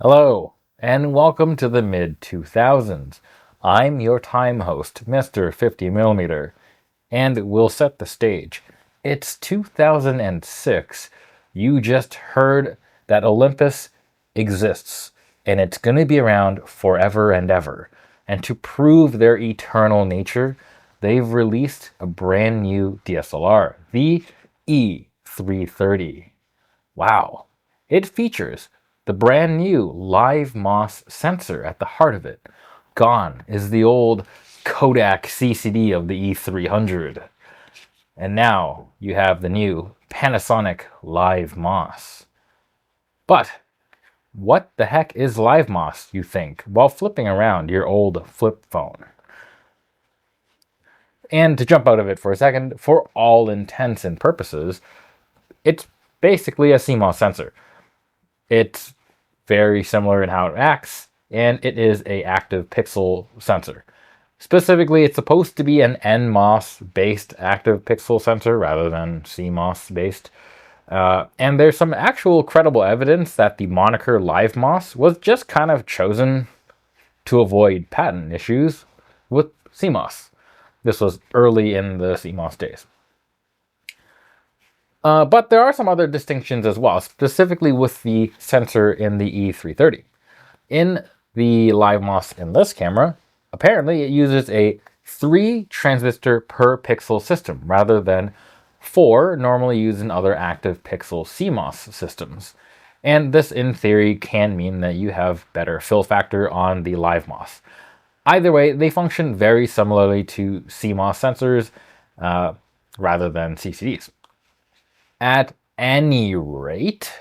Hello, and welcome to the mid-2000s. I'm your time host, Mr. 50mm, and we'll set the stage. It's 2006. You just heard that Olympus exists, and it's going to be around forever and ever. And to prove their eternal nature, they've released a brand new DSLR, the E-300. Wow. It features the brand new LiveMOS sensor at the heart of it. Gone is the old Kodak CCD of the E-300. And now you have the new Panasonic LiveMOS. But what the heck is LiveMOS, you think, while flipping around your old flip phone? And to jump out of it for a second, for all intents and purposes, it's basically a CMOS sensor. It's very similar in how it acts, and it is an active pixel sensor. Specifically, it's supposed to be an NMOS-based active pixel sensor rather than CMOS-based. And there's some actual credible evidence that the moniker LiveMOS was just kind of chosen to avoid patent issues with CMOS. This was early in the CMOS days. But there are some other distinctions as well, specifically with the sensor in the E-300. In the LiveMOS in this camera, apparently it uses a 3 transistor per pixel system rather than 4 normally used in other active pixel CMOS systems. And this, in theory, can mean that you have better fill factor on the LiveMOS. Either way, they function very similarly to CMOS sensors rather than CCDs. At any rate,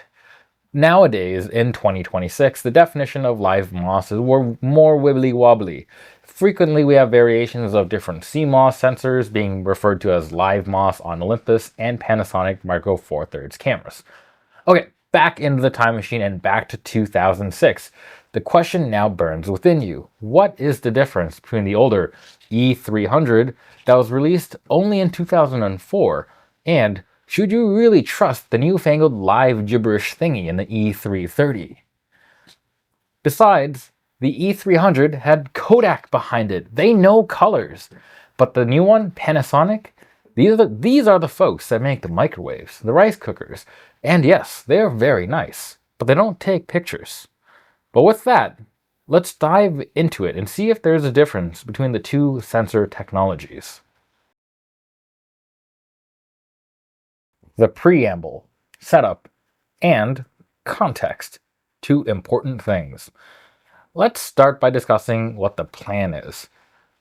nowadays in 2026, the definition of LiveMOS is more wibbly-wobbly. Frequently, we have variations of different CMOS sensors being referred to as LiveMOS on Olympus and Panasonic Micro Four Thirds cameras. Okay, back into the time machine and back to 2006. The question now burns within you. What is the difference between the older E-300 that was released only in 2004 and should you really trust the newfangled live gibberish thingy in the E-300? Besides, the E-300 had Kodak behind it. They know colors. But the new one, Panasonic, these are the folks that make the microwaves, the rice cookers. And yes, they're very nice, but they don't take pictures. But with that, let's dive into it and see if there's a difference between the two sensor technologies. The preamble, setup, and context. 2 important things. Let's start by discussing what the plan is.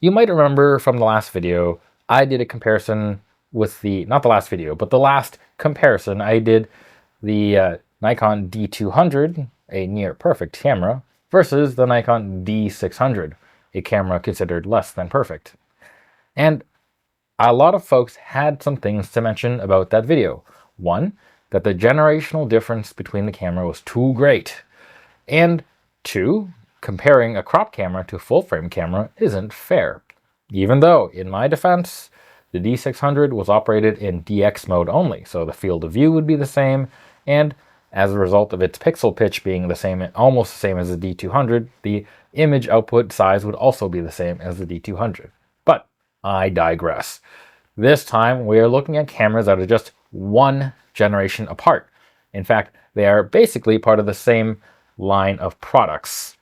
You might remember from the last video, I did a comparison with not the last video, but the last comparison. I did the Nikon D200, a near perfect camera, versus the Nikon D600, a camera considered less than perfect. And a lot of folks had some things to mention about that video. One, that the generational difference between the camera was too great. And 2, comparing a crop camera to a full-frame camera isn't fair. Even though, in my defense, the D600 was operated in DX mode only, so the field of view would be the same, and as a result of its pixel pitch being the same, almost the same as the D200, the image output size would also be the same as the D200. But I digress. This time, we are looking at cameras that are just 1 generation apart. In fact, they are basically part of the same line of products.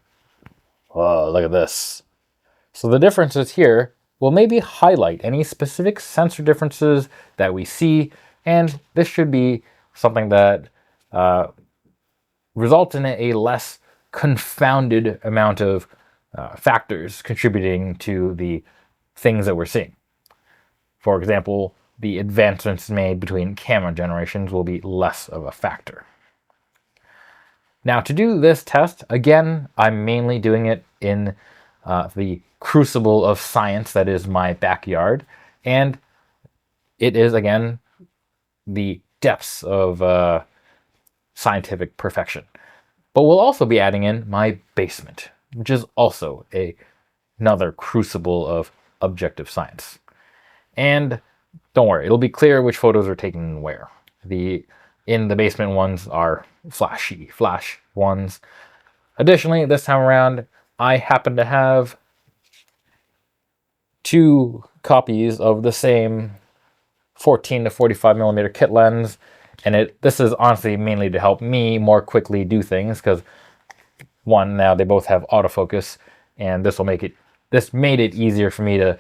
Oh, look at this. So the differences here will maybe highlight any specific sensor differences that we see, and this should be something that results in a less confounded amount of factors contributing to the things that we're seeing. For example, the advancements made between camera generations will be less of a factor. Now, to do this test, again, I'm mainly doing it in the crucible of science that is my backyard, and it is, again, the depths of scientific perfection. But we'll also be adding in my basement, which is also another crucible of objective science. And don't worry, it'll be clear which photos are taken where. In the basement ones are flash ones. Additionally, this time around, I happen to have 2 copies of the same 14 to 45 millimeter kit lens, and this is honestly mainly to help me more quickly do things, because one, now they both have autofocus, and this made it easier for me to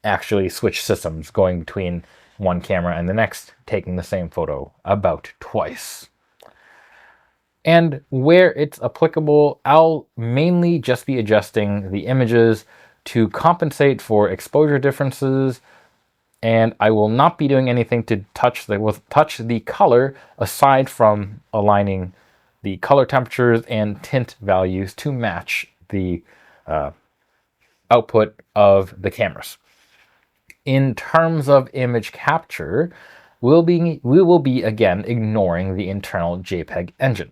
actually switch systems, going between one camera and the next, taking the same photo about twice. And where it's applicable, I'll mainly just be adjusting the images to compensate for exposure differences, and I will not be doing anything to touch the color, aside from aligning the color temperatures and tint values to match the output of the cameras. In terms of image capture, we will be again ignoring the internal JPEG engine,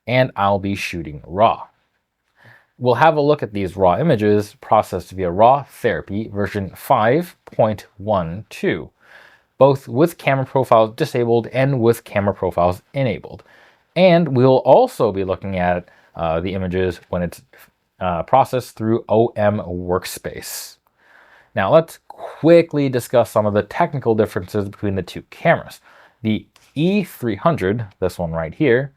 and I'll be shooting RAW. We'll have a look at these RAW images processed via RAW Therapy version 5.12, both with camera profiles disabled and with camera profiles enabled. And we'll also be looking at the images when it's processed through OM Workspace. Now let's quickly discuss some of the technical differences between the two cameras. The E-300, this one right here,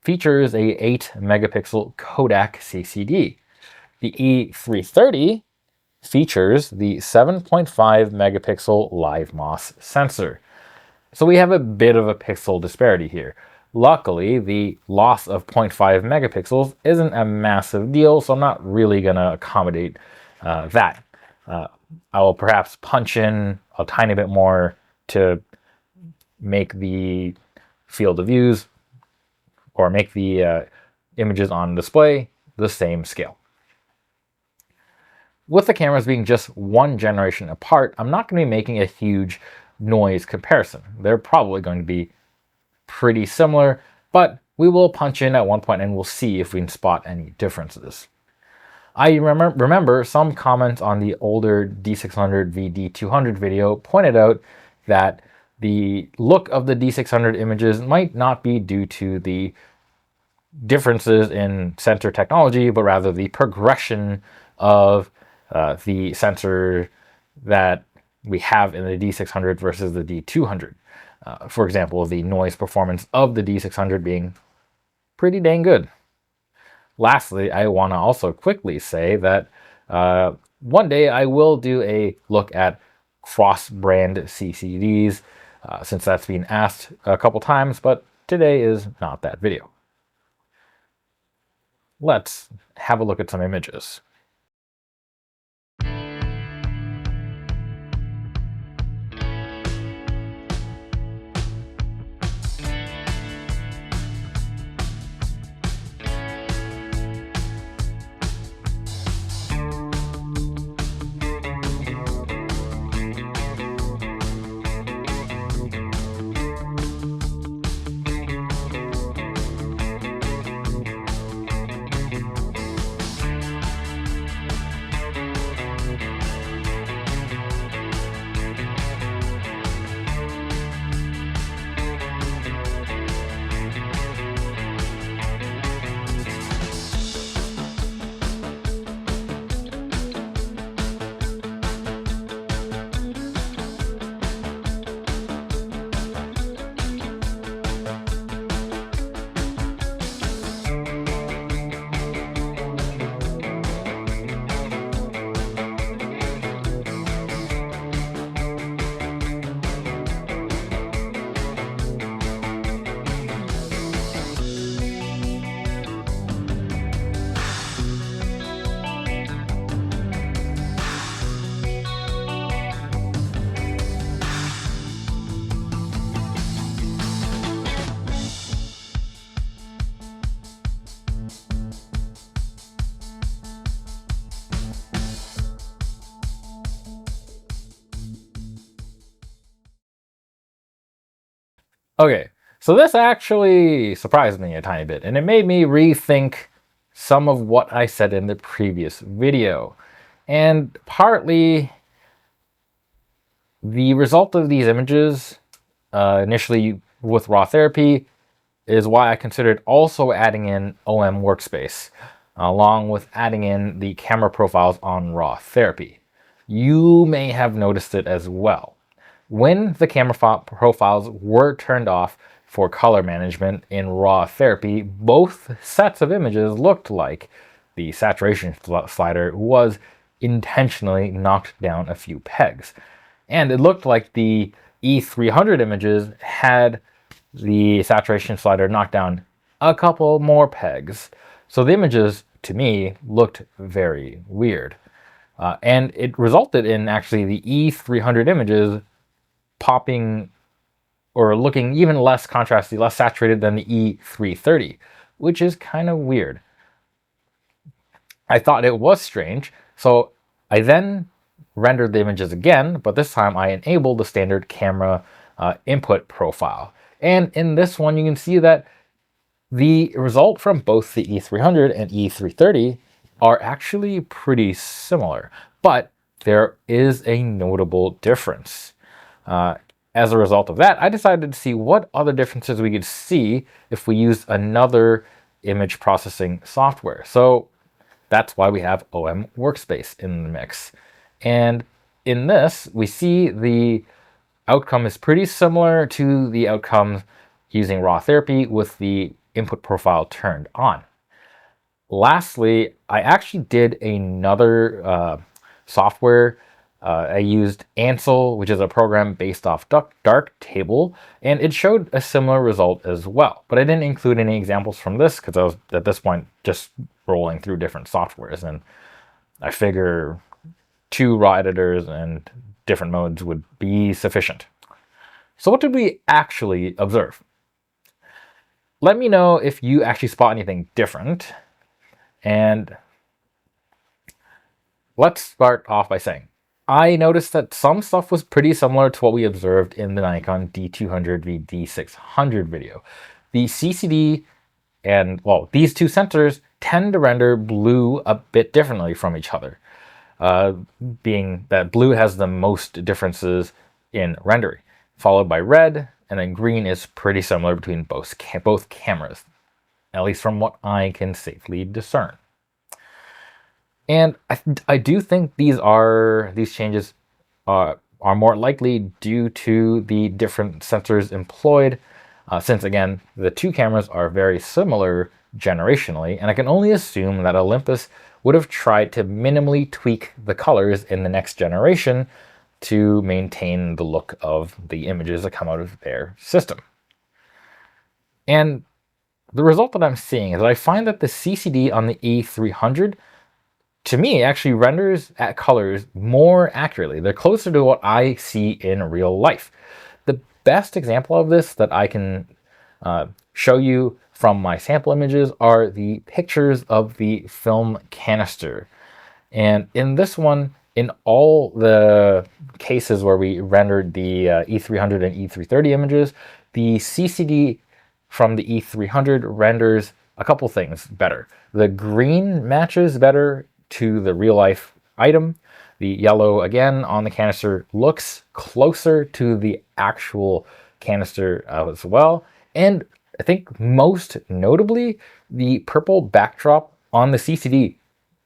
features a 8 megapixel Kodak CCD. The E-330 features the 7.5 megapixel LiveMOS sensor. So we have a bit of a pixel disparity here. Luckily, the loss of 0.5 megapixels isn't a massive deal, so I'm not really going to accommodate that. I will perhaps punch in a tiny bit more to make the field of views, or make the images on display the same scale. With the cameras being just one generation apart, I'm not going to be making a huge noise comparison. They're probably going to be pretty similar, but we will punch in at one point and we'll see if we can spot any differences. I remember some comments on the older D600 v D200 video pointed out that the look of the D600 images might not be due to the differences in sensor technology, but rather the progression of the sensor that we have in the D600 versus the D200. For example, the noise performance of the D600 being pretty dang good. Lastly, I want to also quickly say that one day I will do a look at cross-brand CCDs, since that's been asked a couple times, but today is not that video. Let's have a look at some images. Okay, so this actually surprised me a tiny bit, and it made me rethink some of what I said in the previous video. And partly, the result of these images, initially with raw therapy, is why I considered also adding in OM Workspace. along with adding in the camera profiles on raw therapy. You may have noticed it as well. When the camera profiles were turned off for color management in raw therapy, both sets of images looked like the saturation slider was intentionally knocked down a few pegs. And it looked like the E300 images had the saturation slider knocked down a couple more pegs. So the images, to me, looked very weird. And it resulted in actually the E300 images popping or looking even less contrasty, less saturated than the E330, which is kind of weird. I thought it was strange, so I then rendered the images again, but this time I enabled the standard camera input profile. And in this one, you can see that the result from both the E300 and E330 are actually pretty similar, but there is a notable difference. As a result of that, I decided to see what other differences we could see if we used another image processing software. So that's why we have OM Workspace in the mix. And in this, we see the outcome is pretty similar to the outcomes using raw therapy with the input profile turned on. Lastly, I actually did another software. I used Ansel, which is a program based off Darktable, and it showed a similar result as well. But I didn't include any examples from this because I was, at this point, just rolling through different softwares, and I figure 2 raw editors and different modes would be sufficient. So what did we actually observe? Let me know if you actually spot anything different. And let's start off by saying, I noticed that some stuff was pretty similar to what we observed in the Nikon D200 v D600 video. The CCD and, well, these two sensors tend to render blue a bit differently from each other, being that blue has the most differences in rendering, followed by red, and then green is pretty similar between both cameras, at least from what I can safely discern. And I do think these changes are more likely due to the different sensors employed, since again, the two cameras are very similar generationally, and I can only assume that Olympus would have tried to minimally tweak the colors in the next generation to maintain the look of the images that come out of their system. And the result that I'm seeing is that I find that the CCD on the E300 to me actually renders at colors more accurately. They're closer to what I see in real life. The best example of this that I can show you from my sample images are the pictures of the film canister. And in this one, in all the cases where we rendered the E300 and E330 images, the CCD from the E300 renders a couple things better. The green matches better to the real life item. The yellow, again, on the canister looks closer to the actual canister as well. And I think most notably, the purple backdrop on the CCD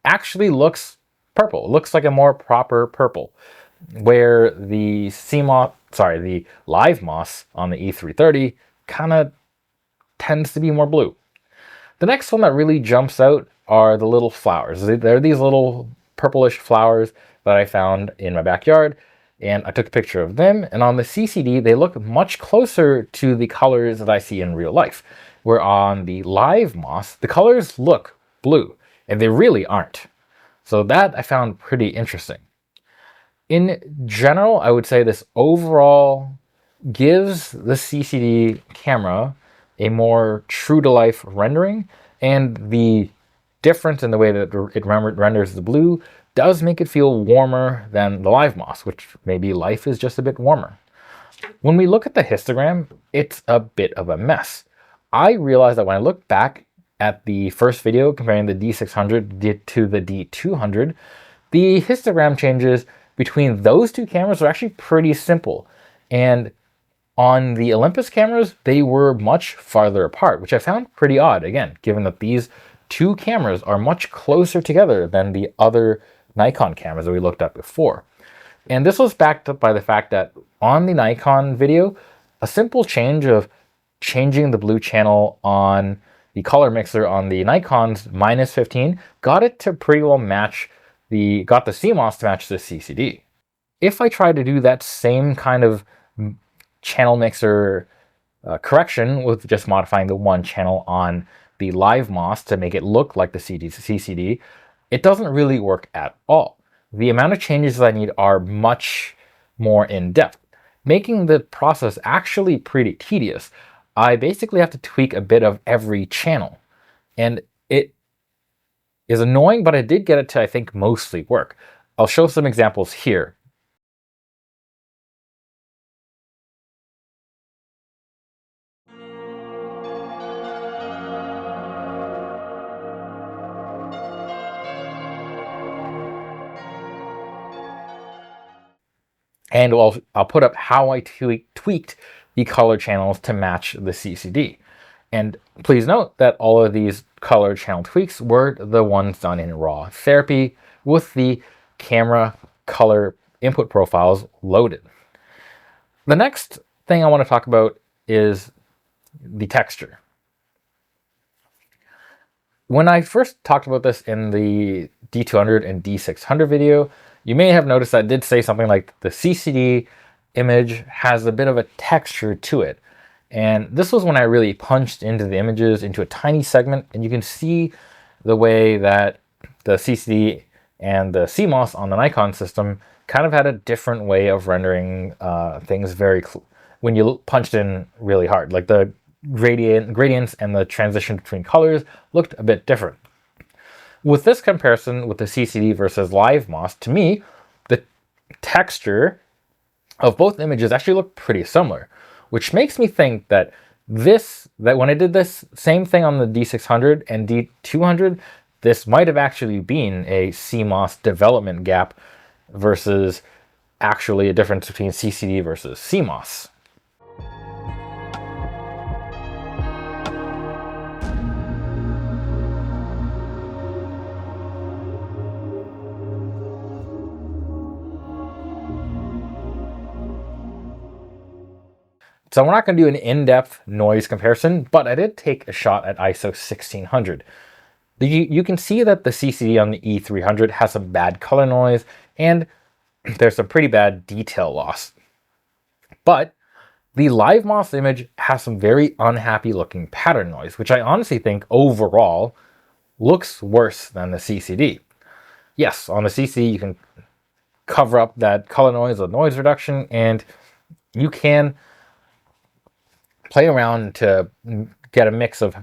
actually looks purple. It looks like a more proper purple, where the the LiveMOS on the E330 kind of tends to be more blue. The next one that really jumps out are the little flowers. They're these little purplish flowers that I found in my backyard, and I took a picture of them, and on the CCD they look much closer to the colors that I see in real life, where on the LiveMOS the colors look blue, and they really aren't. So that I found pretty interesting. In general, I would say this overall gives the CCD camera a more true-to-life rendering, and the difference in the way that it renders the blue does make it feel warmer than the LiveMOS, which maybe life is just a bit warmer. When we look at the histogram, it's a bit of a mess. I realized that when I look back at the first video comparing the D600 to the D200, the histogram changes between those two cameras are actually pretty simple. And on the Olympus cameras, they were much farther apart, which I found pretty odd, again, given that these two cameras are much closer together than the other Nikon cameras that we looked at before. And this was backed up by the fact that on the Nikon video, a simple change of changing the blue channel on the color mixer on the Nikon's -15 got it to pretty well match got the CMOS to match the CCD. If I try to do that same kind of channel mixer correction with just modifying the one channel on the LiveMOS to make it look like the CCD, it doesn't really work at all. The amount of changes I need are much more in depth, making the process actually pretty tedious. I basically have to tweak a bit of every channel, and it is annoying, but I did get it to, I think, mostly work. I'll show some examples here. And I'll put up how I tweaked the color channels to match the CCD. And please note that all of these color channel tweaks were the ones done in raw therapy with the camera color input profiles loaded. The next thing I want to talk about is the texture. When I first talked about this in the D200 and D600 video, you may have noticed I did say something like the CCD image has a bit of a texture to it. And this was when I really punched into the images into a tiny segment, and you can see the way that the CCD and the CMOS on the Nikon system kind of had a different way of rendering things when you punched in really hard. Like the gradients and the transition between colors looked a bit different. With this comparison with the CCD versus LiveMOS, to me, the texture of both images actually look pretty similar, which makes me think that when I did this same thing on the D600 and D200, this might have actually been a CMOS development gap versus actually a difference between CCD versus CMOS. So we're not going to do an in-depth noise comparison, but I did take a shot at ISO 1600. You can see that the CCD on the E-300 has some bad color noise, and there's some pretty bad detail loss. But the LiveMOS image has some very unhappy looking pattern noise, which I honestly think overall looks worse than the CCD. Yes, on the CCD you can cover up that color noise with noise reduction, and you can play around to get a mix of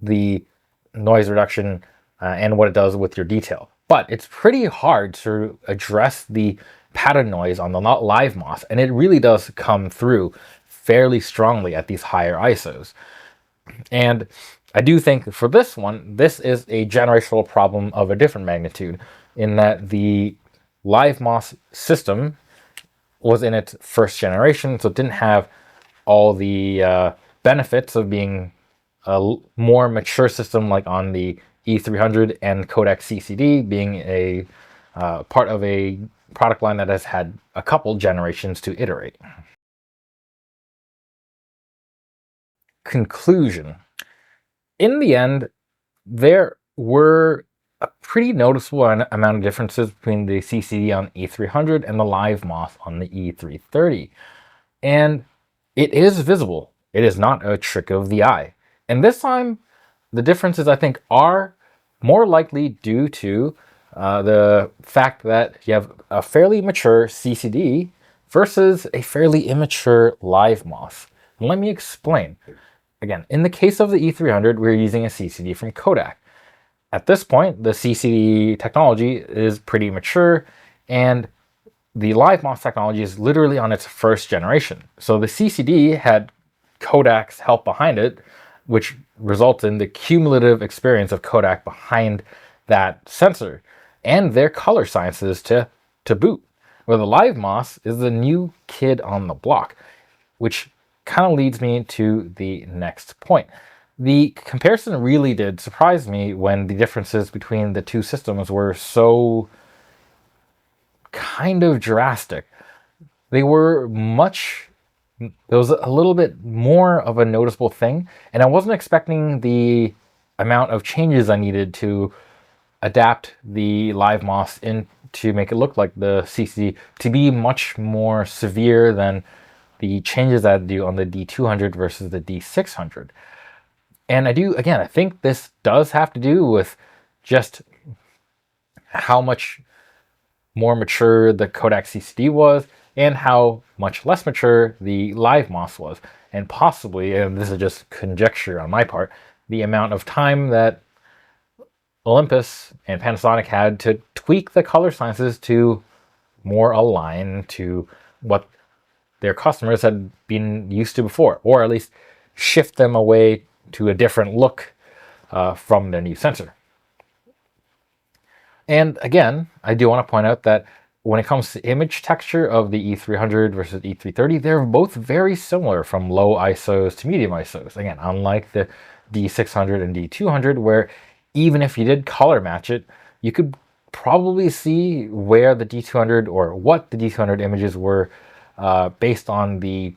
the noise reduction and what it does with your detail. But it's pretty hard to address the pattern noise on the LiveMOS, and it really does come through fairly strongly at these higher ISOs. And I do think for this one, this is a generational problem of a different magnitude, in that the LiveMOS system was in its first generation, so it didn't have all the benefits of being a more mature system like on the E300 and Kodak CCD, being a part of a product line that has had a couple generations to iterate. Conclusion. In the end, there were a pretty noticeable amount of differences between the CCD on E300 and the LiveMOS on the E330. And it is visible. It is not a trick of the eye. And this time, the differences, I think, are more likely due to the fact that you have a fairly mature CCD versus a fairly immature LiveMOS. And let me explain. Again, in the case of the E300, we're using a CCD from Kodak. At this point, the CCD technology is pretty mature, and the LiveMOS technology is literally on its first generation. So the CCD had Kodak's help behind it, which results in the cumulative experience of Kodak behind that sensor and their color sciences to boot. Where the LiveMOS is the new kid on the block, which kind of leads me to the next point. The comparison really did surprise me when the differences between the two systems were so kind of drastic. They were much, there was a little bit more of a noticeable thing, and I wasn't expecting the amount of changes I needed to adapt the LiveMOS in to make it look like the CCD to be much more severe than the changes I had to do on the D200 versus the D600. And I think this does have to do with just how much more mature the Kodak CCD was and how much less mature the LiveMOS was. And possibly, and this is just conjecture on my part, the amount of time that Olympus and Panasonic had to tweak the color sciences to more align to what their customers had been used to before, or at least shift them away to a different look from their new sensor. And again, I do want to point out that when it comes to image texture of the E300 versus E330, they're both very similar from low ISOs to medium ISOs. Again, unlike the D600 and D200, where even if you did color match it, you could probably see where the D200 or what the D200 images were based on the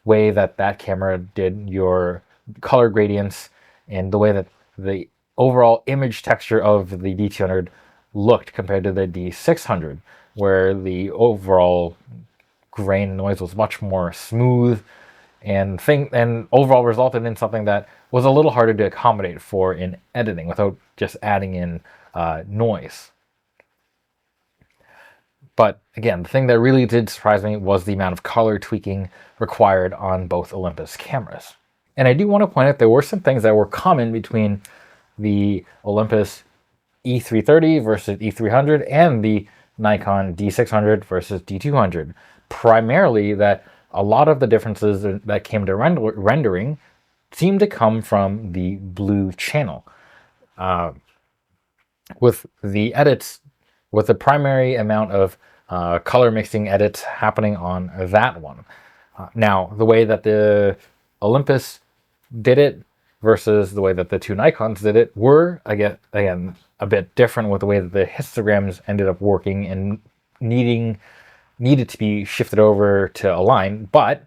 way that that camera did your color gradients and the way that the overall image texture of the D200 looked compared to the D600, where the overall grain noise was much more smooth and overall resulted in something that was a little harder to accommodate for in editing without just adding in noise. But again, the thing that really did surprise me was the amount of color tweaking required on both Olympus cameras. And I do want to point out there were some things that were common between the Olympus E330 versus E300 and the Nikon D600 versus D200. Primarily that a lot of the differences that came to rendering seemed to come from the blue channel. With the edits, with the primary amount of color mixing edits happening on that one. Now, the way that the Olympus did it versus the way that the two Nikons did it were, again a bit different with the way that the histograms ended up working and needed to be shifted over to align, but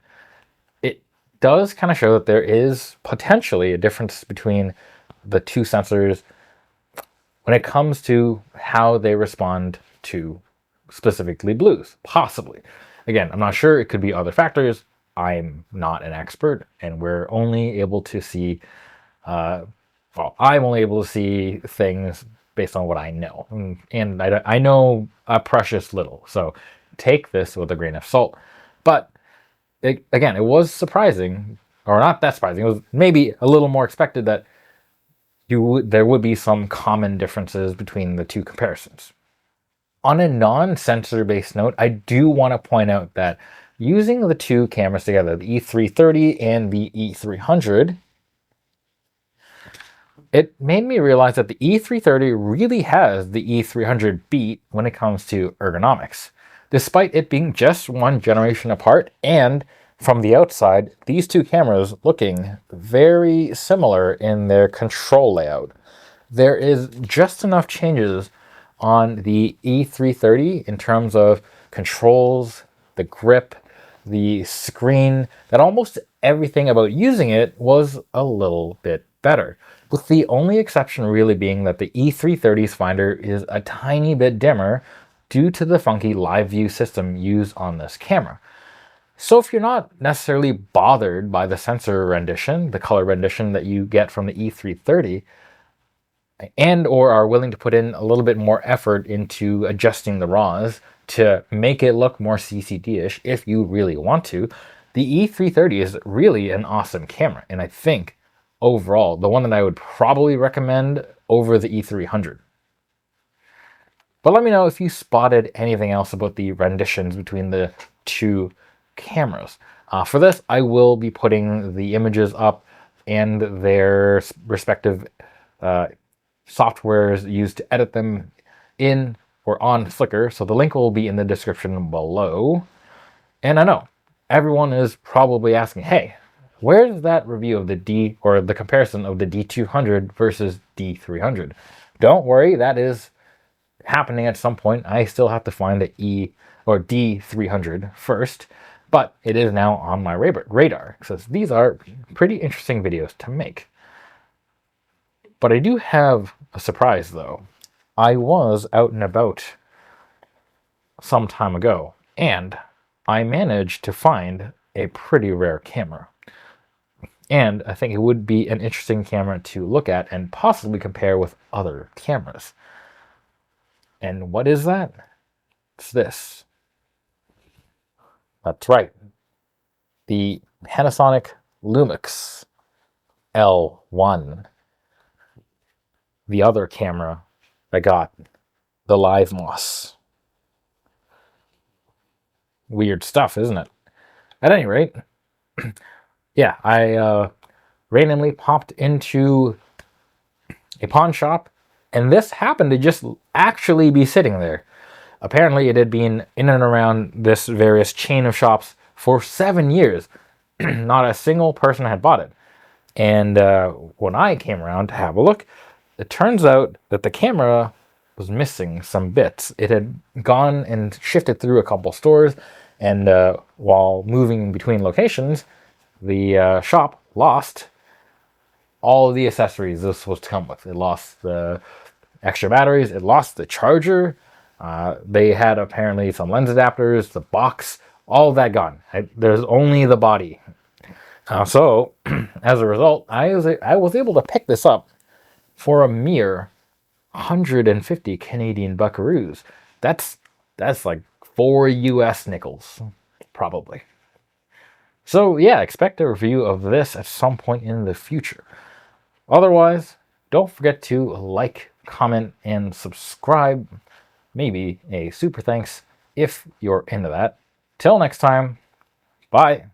it does kind of show that there is potentially a difference between the two sensors when it comes to how they respond to specifically blues, possibly. Again, I'm not sure, it could be other factors. I'm not an expert, and we're only able to see, I'm only able to see things based on what I know. And I know a precious little, so take this with a grain of salt. But it was surprising, or not that surprising, it was maybe a little more expected that there would be some common differences between the two comparisons. On a non-sensor based note, I do want to point out that using the two cameras together, the E330 and the E300, it made me realize that the E330 really has the E300 beat when it comes to ergonomics, despite it being just one generation apart, and from the outside, these two cameras looking very similar in their control layout. There is just enough changes on the E330 in terms of controls, the grip, the screen, that almost everything about using it was a little bit better. With the only exception really being that the E330's finder is a tiny bit dimmer due to the funky live view system used on this camera. So if you're not necessarily bothered by the sensor rendition, the color rendition that you get from the E330, and or are willing to put in a little bit more effort into adjusting the RAWs to make it look more CCD-ish if you really want to, the E330 is really an awesome camera. And I think overall, the one that I would probably recommend over the E300. But let me know if you spotted anything else about the renditions between the two cameras. For this, I will be putting the images up and their respective softwares used to edit them in or on Flickr, so the link will be in the description below. And I know everyone is probably asking, hey, Where's that review of the D, or the comparison of the D200 versus D300? Don't worry, that is happening at some point. I still have to find the E or D300 first, but it is now on my radar. So these are pretty interesting videos to make. But I do have a surprise though. I was out and about some time ago, and I managed to find a pretty rare camera. And I think it would be an interesting camera to look at and possibly compare with other cameras. And what is that? It's this. That's right. The Panasonic Lumix L1. The other camera I got, the LiveMOS. Weird stuff, isn't it? At any rate, yeah, I randomly popped into a pawn shop, and this happened to just actually be sitting there. Apparently, it had been in and around this various chain of shops for 7 years. Not a single person had bought it. And when I came around to have a look, it turns out that the camera was missing some bits. It had gone and shifted through a couple stores, and while moving between locations, the shop lost all of the accessories this was to come with. It lost the extra batteries, it lost the charger, they had apparently some lens adapters, the box, all of that gone. There's only the body. So, as a result, I was able to pick this up for a mere 150 Canadian buckaroos. That's like 4 US nickels, probably. So yeah, expect a review of this at some point in the future. Otherwise, don't forget to like, comment, and subscribe. Maybe a super thanks if you're into that. Till next time, bye.